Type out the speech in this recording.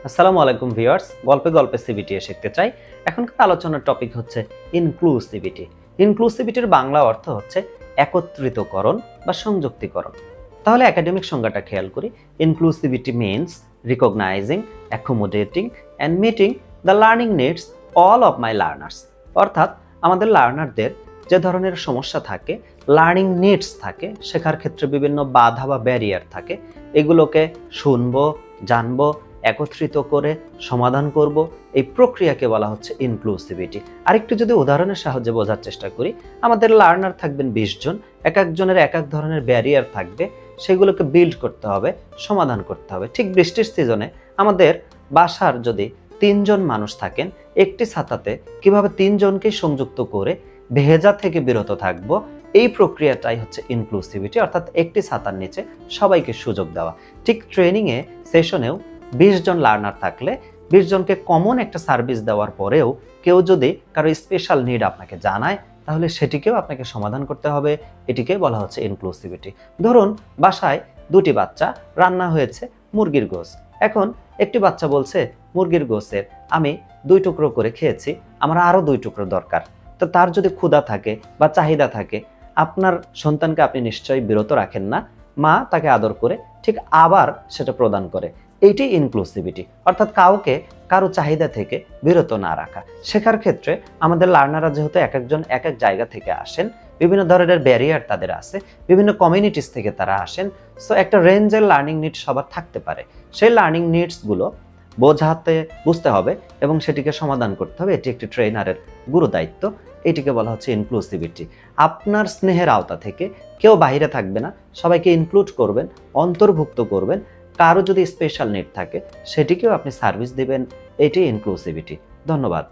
আসসালামু আলাইকুম ভিউয়ার্স, গল্পে গল্পে সিবিটি শিখতে চাই। এখনকার আলোচনার টপিক হচ্ছে ইনক্লুসিভিটি। ইনক্লুসিভিটির বাংলা অর্থ হচ্ছে একত্রিতকরণ বা সংযুক্তিকরণ। তাহলে একাডেমিক সংজ্ঞাটা খেয়াল করি। Inclusivity means recognizing, accommodating and meeting the learning needs all of my learners. অর্থাৎ আমাদের লার্নারদের যে ধরনের সমস্যা থাকে, লার্নিং নিডস থাকে, শেখার ক্ষেত্রে বিভিন্ন বাধা বা ব্যারিয়ার থাকে, এগুলোকে শুনবো, জানবো, একত্রিত করে সমাধান করব। এই প্রক্রিয়াকে বলা হচ্ছে ইনক্লুসিভিটি। আরেকটু যদি উদাহরণের সাহায্যে বোঝার চেষ্টা করি, আমাদের লার্নার থাকবেন 20 জন, এক একজনের এক এক ধরনের ব্যারিয়ার থাকবে, সেগুলোকে বিল্ড করতে হবে, সমাধান করতে হবে। ঠিক বৃষ্টির সিজনে আমাদের বাসার যদি 3 জন মানুষ থাকেন, একটি ছাতাতে কিভাবে 3 জনকে সংযুক্ত করে ভেজা থেকে বিরত থাকবো, এই প্রক্রিয়াটাই হচ্ছে ইনক্লুসিভিটি, অর্থাৎ একটি ছাতার নিচে সবাইকে সুযোগ দেওয়া। ঠিক ট্রেনিংয়ে সেশনেও 20 জন লার্নার থাকলে 20 জনকে কমন একটা সার্ভিস দেওয়ার পরেও কেউ যদি কারো স্পেশাল নিড আপনাকে জানায়, তাহলে সেটিকেও আপনাকে সমাধান করতে হবে। এটিকে বলা হচ্ছে ইনক্লুসিভিটি। ধরুন বাসায় 2টি বাচ্চা, রান্না হয়েছে মুরগির গোশ। এখন একটি বাচ্চা বলছে, মুরগির গোশের আমি 2 টুকরো করে খেয়েছি, আমার আরো 2 টুকরো দরকার। তো তার যদি ক্ষুধা থাকে বা চাহিদা থাকে, আপনার সন্তানকে আপনি নিশ্চয়ই বিরত রাখেন না, মা তাকে আদর করে ঠিক আবার সেটা প্রদান করে। এইটি ইনক্লুসিভিটি, অর্থাৎ কাউকে কারো চাহিদা থেকে বিরত না রাখা। শেখার ক্ষেত্রে আমাদের লার্নাররা যেহেতু এক একজন এক এক জায়গা থেকে আসেন, বিভিন্ন ধরনের ব্যারিয়ার তাদের আছে, বিভিন্ন কমিউনিটিস থেকে তারা আসেন, সো একটা রেঞ্জের লার্নিং নিড সবার থাকতে পারে। সেই লার্নিং নিডসগুলো বুঝতে হবে এবং সেটিকে সমাধান করতে হবে। এটি একটি ট্রেনারের গুরু দায়িত্ব। এটিকে বলা হচ্ছে ইনক্লুসিভিটি। আপনার স্নেহের আওতা থেকে কেউ বাইরে থাকবে না, সবাইকে ইনক্লুড করবেন, অন্তর্ভুক্ত করবেন। কারো যদি স্পেশাল নিড থাকে, সেটিকেও আপনি সার্ভিস দিবেন। এটি ইনক্লুসিভিটি। ধন্যবাদ।